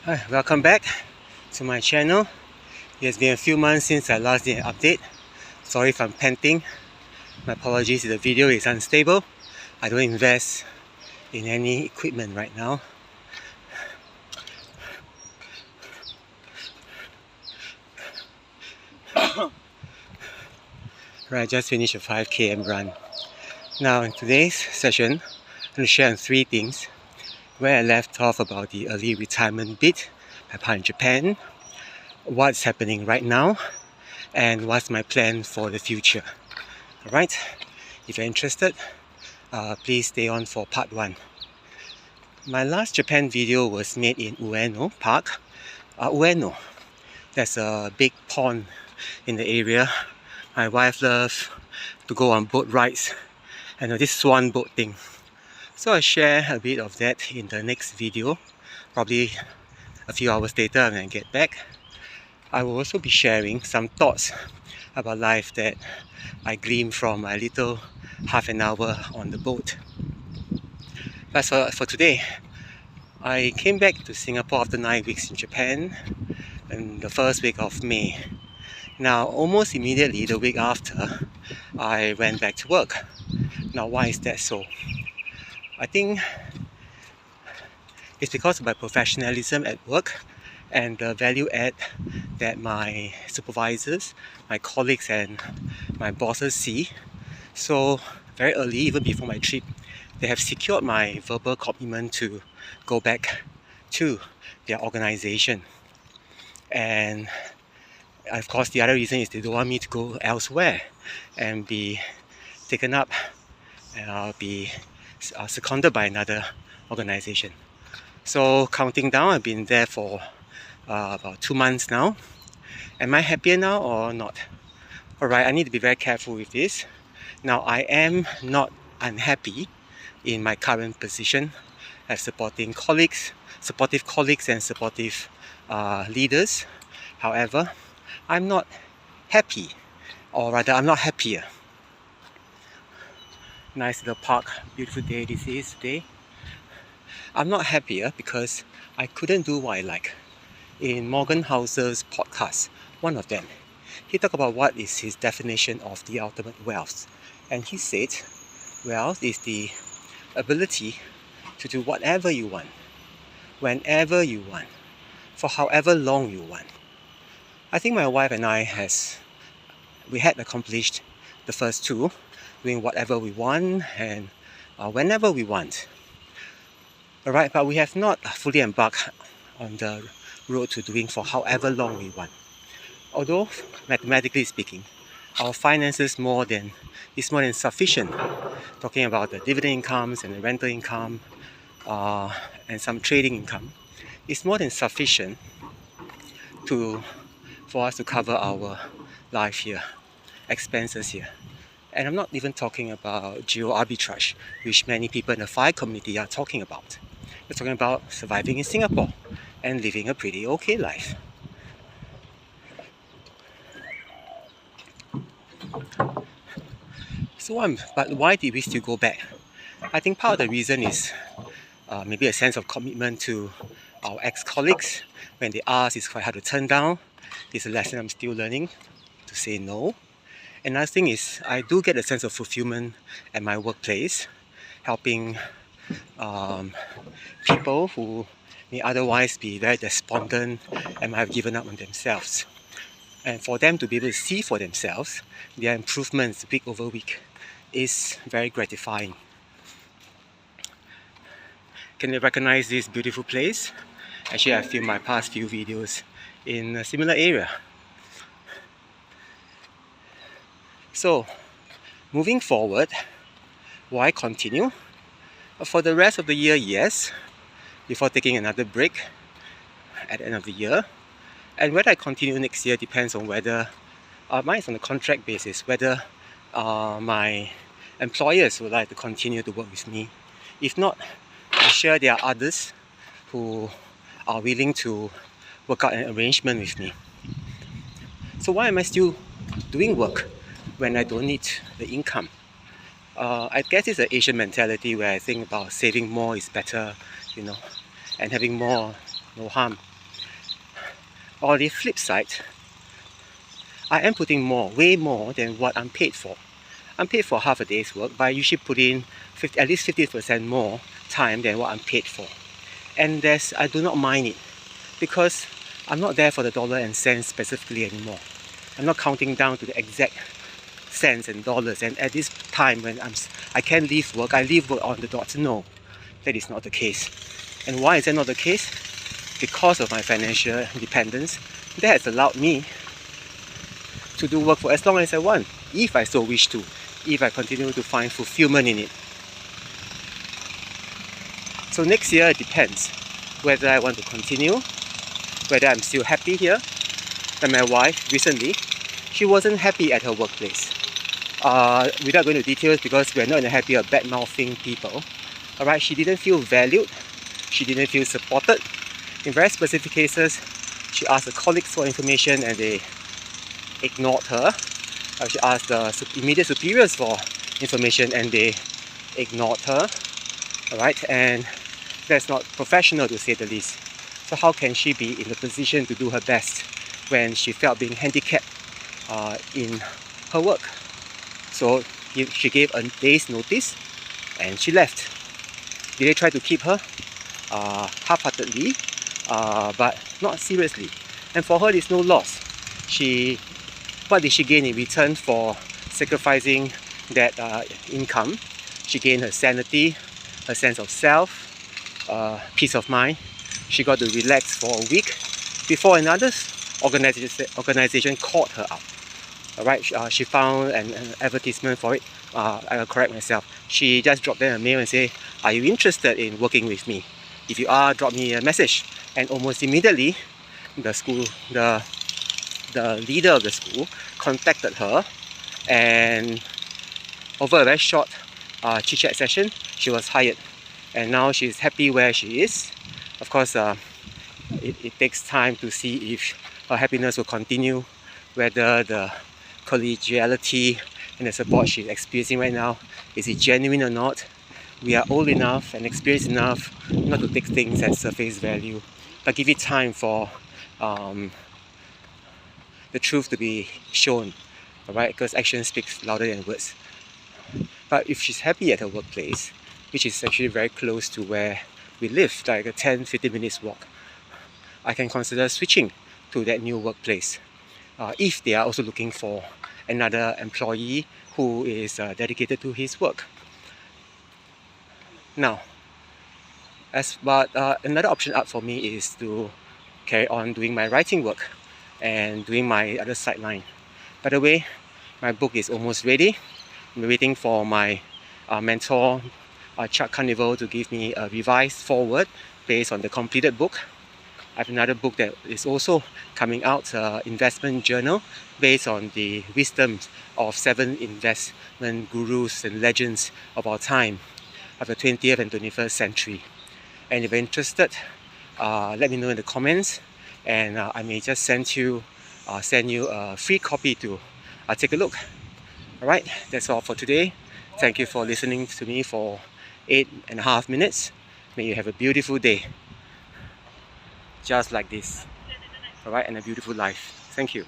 Hi, welcome back to my channel. It has been a few months since I last did an update. Sorry if I'm panting. My apologies if the video is unstable. I don't invest in any equipment right now. Right, I just finished a 5 km run. Now in today's session, I'm going to share on 3 things. Where I left off about the early retirement bit, my part in Japan, what's happening right now, and what's my plan for the future. Alright, if you're interested, please stay on for part 1. My last Japan video was made in Ueno Park. Ueno, there's a big pond in the area. My wife loves to go on boat rides and this swan boat thing. So I share a bit of that in the next video, probably a few hours later when I get back. I will also be sharing some thoughts about life that I gleaned from my little half an hour on the boat. But for today, I came back to Singapore after 9 weeks in Japan in the first week of May. Now, almost immediately the week after, I went back to work. Now, why is that so? I think it's because of my professionalism at work and the value add that my supervisors, my colleagues and my bosses see. So very early, even before my trip, they have secured my verbal commitment to go back to their organization. And of course the other reason is they don't want me to go elsewhere and be taken up and be seconded by another organization. So counting down, I've been there for about 2 months now. Am I happier now or not? Alright, I need to be very careful with this. Now, I am not unhappy in my current position as supportive colleagues and supportive leaders. However, I'm not happy, or rather I'm not happier. Nice little park, beautiful day this is today. I'm not happier because I couldn't do what I like. In Morgan Housel's podcast, one of them, he talked about what is his definition of the ultimate wealth. And he said, wealth is the ability to do whatever you want, whenever you want, for however long you want. I think my wife and I had accomplished the first two, doing whatever we want and whenever we want. Alright, but we have not fully embarked on the road to doing for however long we want. Although, mathematically speaking, our finances is more than sufficient. Talking about the dividend incomes and the rental income and some trading income, it's more than sufficient for us to cover our life here, expenses here. And I'm not even talking about geo arbitrage, which many people in the FI community are talking about. We're talking about surviving in Singapore and living a pretty okay life. But why did we still go back? I think part of the reason is maybe a sense of commitment to our ex-colleagues. When they ask, it's quite hard to turn down. It's a lesson I'm still learning to say no. Another thing is I do get a sense of fulfillment at my workplace, helping people who may otherwise be very despondent and might have given up on themselves. And for them to be able to see for themselves their improvements week over week is very gratifying. Can you recognize this beautiful place? Actually, I filmed my past few videos in a similar area. So, moving forward, why continue? For the rest of the year, yes, before taking another break at the end of the year. And whether I continue next year depends on whether, mine is on a contract basis, whether my employers would like to continue to work with me. If not, I'm sure there are others who are willing to work out an arrangement with me. So why am I still doing work when I don't need the income? I guess it's an Asian mentality where I think about saving more is better, and having more, no harm. On the flip side, I am putting more, way more than what I'm paid for. I'm paid for half a day's work, but I usually put in at least 50% more time than what I'm paid for. And I do not mind it, because I'm not there for the dollar and cents specifically anymore. I'm not counting down to the exact cents and dollars, and at this time when I can't leave work, I leave work on the dot. No, that is not the case. And why is that not the case? Because of my financial independence, that has allowed me to do work for as long as I want, if I so wish to, if I continue to find fulfillment in it. So next year it depends whether I want to continue, whether I'm still happy here. And my wife recently, she wasn't happy at her workplace. Without going into details, because we're not in a habit of bad-mouthing people. Alright, she didn't feel valued, she didn't feel supported. In very specific cases, she asked her colleagues for information and they ignored her. She asked the immediate superiors for information and they ignored her. Alright, and that's not professional, to say the least. So how can she be in a position to do her best when she felt being handicapped in her work? So she gave a day's notice and she left. Did they try to keep her? Half-heartedly, but not seriously. And for her, there's no loss. What did she gain in return for sacrificing that income? She gained her sanity, her sense of self, peace of mind. She got to relax for a week before another organization called her up. Alright, she found an advertisement for it. I'll correct myself. She just dropped them a mail and say, "Are you interested in working with me? If you are, drop me a message." And almost immediately, the leader of the school contacted her, and over a very short chit-chat session, she was hired. And now she's happy where she is. Of course, it takes time to see if her happiness will continue, whether the collegiality and the support she's experiencing right now, is it genuine or not. We are old enough and experienced enough not to take things at surface value, but give it time for the truth to be shown, alright? Because action speaks louder than words. But if she's happy at her workplace, which is actually very close to where we live, like a 10-15 minutes walk, I can consider switching to that new workplace. If they are also looking for another employee who is dedicated to his work. Now, another option up for me is to carry on doing my writing work and doing my other sideline. By the way, my book is almost ready. I'm waiting for my mentor, Chuck Carnival, to give me a revised foreword based on the completed book. I have another book that is also coming out, investment journal, based on the wisdom of 7 investment gurus and legends of our time, of the 20th and 21st century. And if you're interested, let me know in the comments, and I may just send you a free copy to take a look. Alright, that's all for today. Thank you for listening to me for 8.5 minutes. May you have a beautiful day, just like this. Alright, and a beautiful life. Thank you.